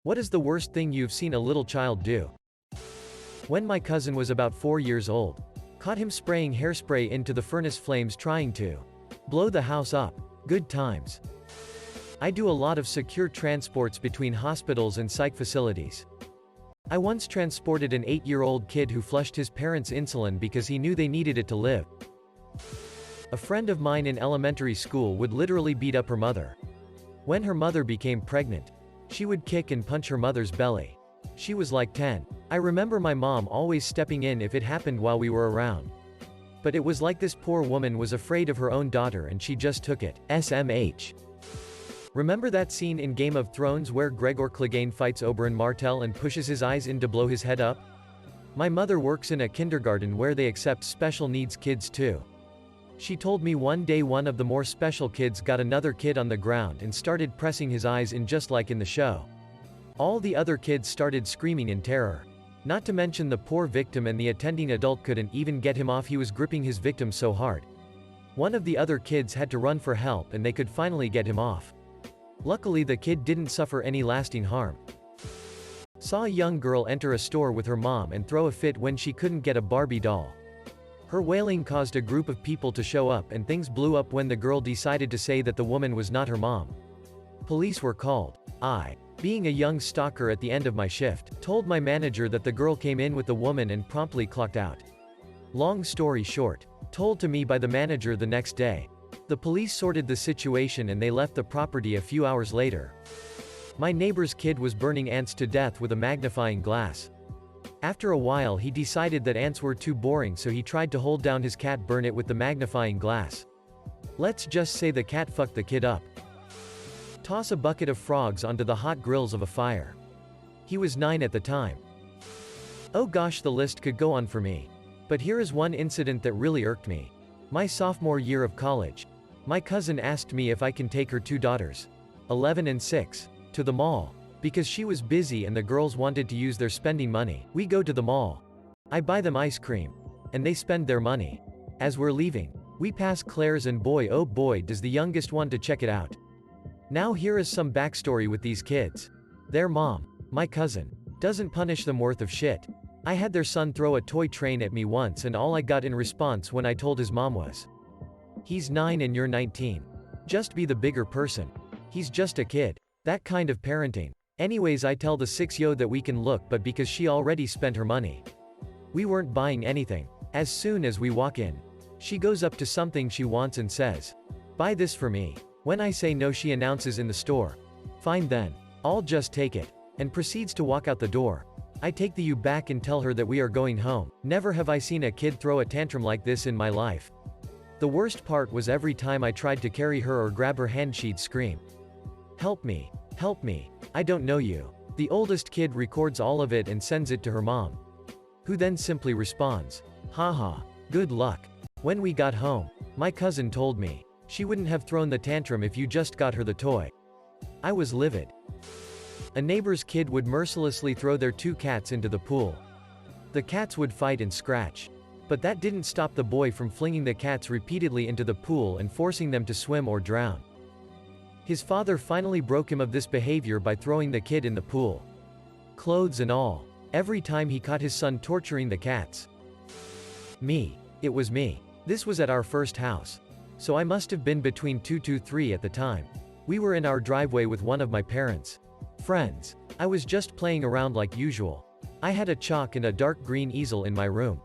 What is the worst thing you've seen a little child do? When my cousin was about 4 years old, caught him spraying hairspray into the furnace flames trying to blow the house up. Good times. I do a lot of secure transports between hospitals and psych facilities. I once transported an 8-year-old kid who flushed his parents' insulin because he knew they needed it to live. A friend of mine in elementary school would literally beat up her mother. When her mother became pregnant, she would kick and punch her mother's belly. She was like 10. I remember my mom always stepping in if it happened while we were around. But it was like this poor woman was afraid of her own daughter and she just took it. SMH. Remember that scene in Game of Thrones where Gregor Clegane fights Oberyn Martell and pushes his eyes in to blow his head up? My mother works in a kindergarten where they accept special needs kids too. She told me one day one of the more special kids got another kid on the ground and started pressing his eyes in just like in the show. All the other kids started screaming in terror. Not to mention the poor victim and the attending adult couldn't even get him off, he was gripping his victim so hard. One of the other kids had to run for help and they could finally get him off. Luckily the kid didn't suffer any lasting harm. Saw a young girl enter a store with her mom and throw a fit when she couldn't get a Barbie doll. Her wailing caused a group of people to show up and things blew up when the girl decided to say that the woman was not her mom. Police were called. I, being a young stalker at the end of my shift, told my manager that the girl came in with the woman and promptly clocked out. Long story short, told to me by the manager the next day. The police sorted the situation and they left the property a few hours later. My neighbor's kid was burning ants to death with a magnifying glass. After a while he decided that ants were too boring, so he tried to hold down his cat, burn it with the magnifying glass. Let's just say the cat fucked the kid up. Toss a bucket of frogs onto the hot grills of a fire. He was 9 at the time. Oh gosh, the list could go on for me. But here is one incident that really irked me. My sophomore year of college. My cousin asked me if I can take her 2 daughters, 11 and 6, to the mall. Because she was busy and the girls wanted to use their spending money. We go to the mall. I buy them ice cream. And they spend their money. As we're leaving, we pass Claire's and boy oh boy does the youngest one to check it out. Now here is some backstory with these kids. Their mom, my cousin, doesn't punish them worth of shit. I had their son throw a toy train at me once and all I got in response when I told his mom was, "He's 9 and you're 19. Just be the bigger person. He's just a kid." That kind of parenting. Anyways, I tell the 6-yo that we can look, but because she already spent her money. We weren't buying anything. As soon as we walk in, she goes up to something she wants and says, "Buy this for me." When I say no, she announces in the store, "Fine then. I'll just take it," and proceeds to walk out the door. I take the U back and tell her that we are going home. Never have I seen a kid throw a tantrum like this in my life. The worst part was every time I tried to carry her or grab her hand she'd scream, "Help me. Help me. I don't know you." The oldest kid records all of it and sends it to her mom, who then simply responds, "Haha. Good luck." When we got home, my cousin told me, she wouldn't have thrown the tantrum if you just got her the toy. I was livid. A neighbor's kid would mercilessly throw their 2 cats into the pool. The cats would fight and scratch. But that didn't stop the boy from flinging the cats repeatedly into the pool and forcing them to swim or drown. His father finally broke him of this behavior by throwing the kid in the pool, clothes and all, every time he caught his son torturing the cats. Me. It was me. This was at our first house. So I must have been between 2 to 3 at the time. We were in our driveway with one of my parents' friends. I was just playing around like usual. I had a chalk and a dark green easel in my room,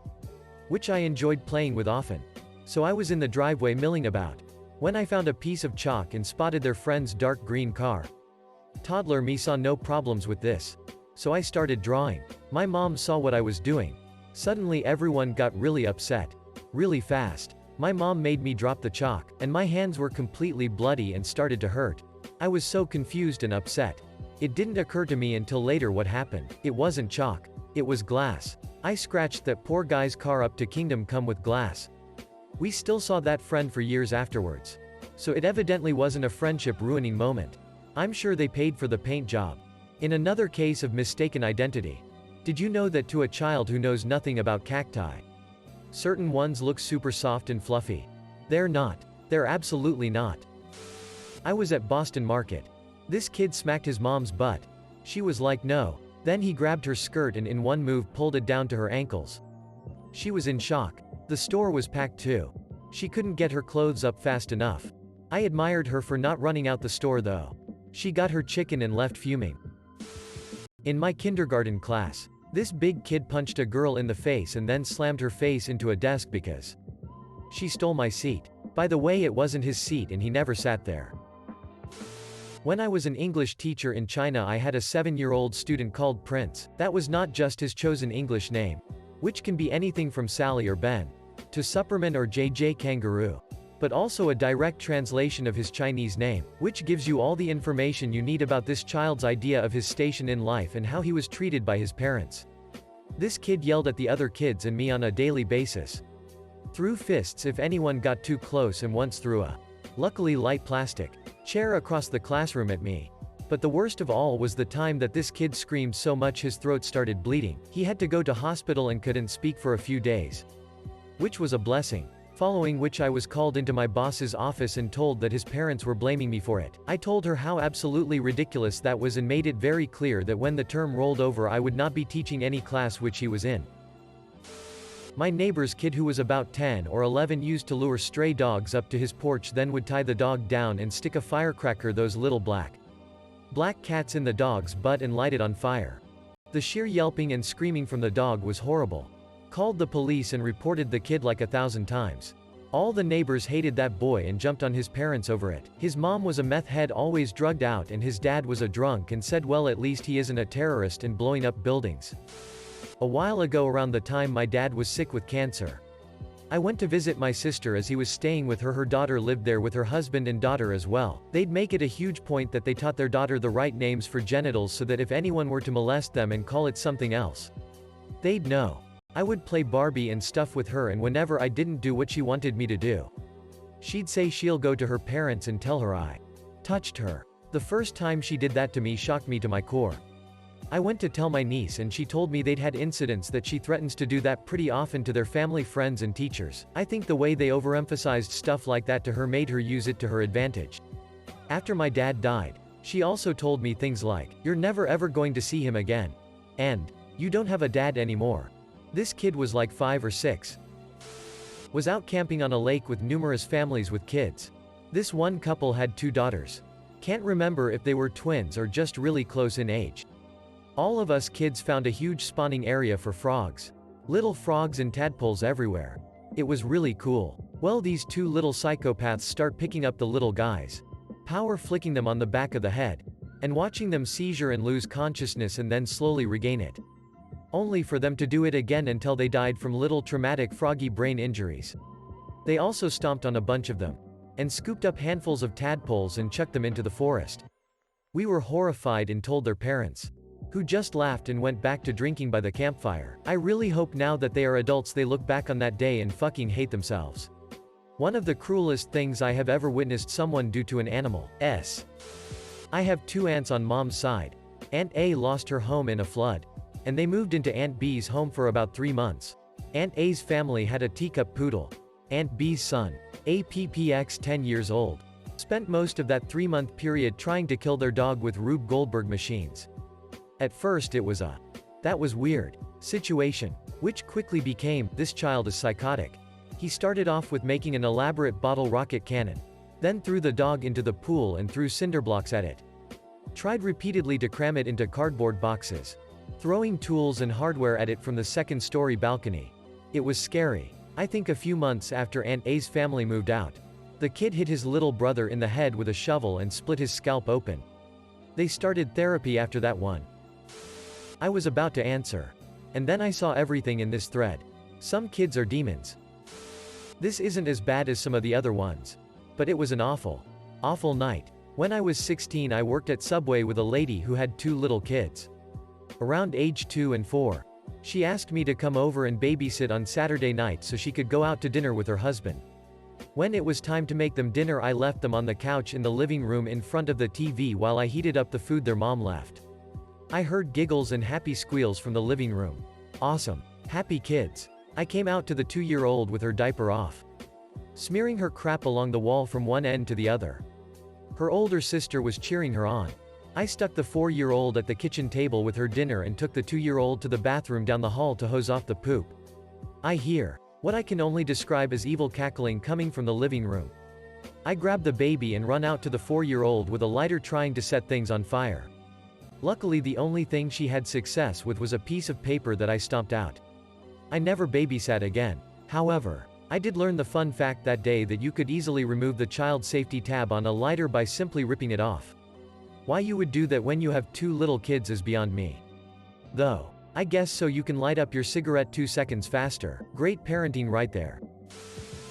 which I enjoyed playing with often. So I was in the driveway milling about, when I found a piece of chalk and spotted their friend's dark green car. Toddler me saw no problems with this. So I started drawing. My mom saw what I was doing. Suddenly everyone got really upset. Really fast. My mom made me drop the chalk, and my hands were completely bloody and started to hurt. I was so confused and upset. It didn't occur to me until later what happened. It wasn't chalk. It was glass. I scratched that poor guy's car up to kingdom come with glass. We still saw that friend for years afterwards. So it evidently wasn't a friendship-ruining moment. I'm sure they paid for the paint job. In another case of mistaken identity. Did you know that to a child who knows nothing about cacti, certain ones look super soft and fluffy? They're not. They're absolutely not. I was at Boston Market. This kid smacked his mom's butt. She was like no. Then he grabbed her skirt and in one move pulled it down to her ankles. She was in shock. The store was packed too. She couldn't get her clothes up fast enough. I admired her for not running out the store though. She got her chicken and left fuming. In my kindergarten class, this big kid punched a girl in the face and then slammed her face into a desk because she stole my seat. By the way, it wasn't his seat and he never sat there. When I was an English teacher in China, I had a 7-year-old student called Prince. That was not just his chosen English name, which can be anything from Sally or Ben, to Superman or JJ Kangaroo, but also a direct translation of his Chinese name, which gives you all the information you need about this child's idea of his station in life and how he was treated by his parents. This kid yelled at the other kids and me on a daily basis. Threw fists if anyone got too close and once threw a, luckily light plastic, chair across the classroom at me. But the worst of all was the time that this kid screamed so much his throat started bleeding. He had to go to hospital and couldn't speak for a few days. Which was a blessing. Following which I was called into my boss's office and told that his parents were blaming me for it. I told her how absolutely ridiculous that was and made it very clear that when the term rolled over I would not be teaching any class which he was in. My neighbor's kid who was about 10 or 11 used to lure stray dogs up to his porch, then would tie the dog down and stick a firecracker, those little black cats, in the dog's butt and light it on fire. The sheer yelping and screaming from the dog was horrible. Called the police and reported the kid like 1,000 times. All the neighbors hated that boy and jumped on his parents over it. His mom was a meth head, always drugged out, and his dad was a drunk and said, well, at least he isn't a terrorist and blowing up buildings. A while ago, around the time my dad was sick with cancer, I went to visit my sister as he was staying with her. Her daughter lived there with her husband and daughter as well. They'd make it a huge point that they taught their daughter the right names for genitals so that if anyone were to molest them and call it something else, they'd know. I would play Barbie and stuff with her, and whenever I didn't do what she wanted me to do, she'd say she'll go to her parents and tell her I touched her. The first time she did that to me shocked me to my core. I went to tell my niece and she told me they'd had incidents that she threatens to do that pretty often to their family, friends and teachers. I think the way they overemphasized stuff like that to her made her use it to her advantage. After my dad died, she also told me things like, you're never ever going to see him again, and you don't have a dad anymore. This kid was like 5 or 6. Was out camping on a lake with numerous families with kids. This one couple had 2 daughters. Can't remember if they were twins or just really close in age. All of us kids found a huge spawning area for frogs. Little frogs and tadpoles everywhere. It was really cool. Well, these 2 little psychopaths start picking up the little guys, power flicking them on the back of the head, and watching them seizure and lose consciousness and then slowly regain it. Only for them to do it again until they died from little traumatic froggy brain injuries. They also stomped on a bunch of them, and scooped up handfuls of tadpoles and chucked them into the forest. We were horrified and told their parents, who just laughed and went back to drinking by the campfire. I really hope now that they are adults they look back on that day and fucking hate themselves. One of the cruelest things I have ever witnessed someone do to an animal. I have 2 aunts on mom's side. Aunt A lost her home in a flood, and they moved into Aunt B's home for about 3 months. Aunt A's family had a teacup poodle. Aunt B's son, APPX 10 years old, spent most of that 3-month period trying to kill their dog with Rube Goldberg machines. At first it was a "that was weird" situation, which quickly became, this child is psychotic. He started off with making an elaborate bottle rocket cannon, then threw the dog into the pool and threw cinder blocks at it. Tried repeatedly to cram it into cardboard boxes, throwing tools and hardware at it from the 2nd-story balcony. It was scary. I think a few months after Aunt A's family moved out, the kid hit his little brother in the head with a shovel and split his scalp open. They started therapy after that one. I was about to answer, and then I saw everything in this thread. Some kids are demons. This isn't as bad as some of the other ones, but it was an awful night. When I was 16, I worked at Subway with a lady who had 2 little kids, around age 2 and 4. She asked me to come over and babysit on Saturday night so she could go out to dinner with her husband. When it was time to make them dinner, I left them on the couch in the living room in front of the TV while I heated up the food their mom left. I heard giggles and happy squeals from the living room. Awesome. Happy kids. I came out to the 2-year-old with her diaper off, smearing her crap along the wall from one end to the other. Her older sister was cheering her on. I stuck the 4-year-old at the kitchen table with her dinner and took the 2-year-old to the bathroom down the hall to hose off the poop. I hear what I can only describe as evil cackling coming from the living room. I grab the baby and run out to the 4-year-old with a lighter trying to set things on fire. Luckily the only thing she had success with was a piece of paper that I stomped out. I never babysat again. However, I did learn the fun fact that day that you could easily remove the child safety tab on a lighter by simply ripping it off. Why you would do that when you have 2 little kids is beyond me. Though, I guess so you can light up your cigarette 2 seconds faster. Great parenting right there.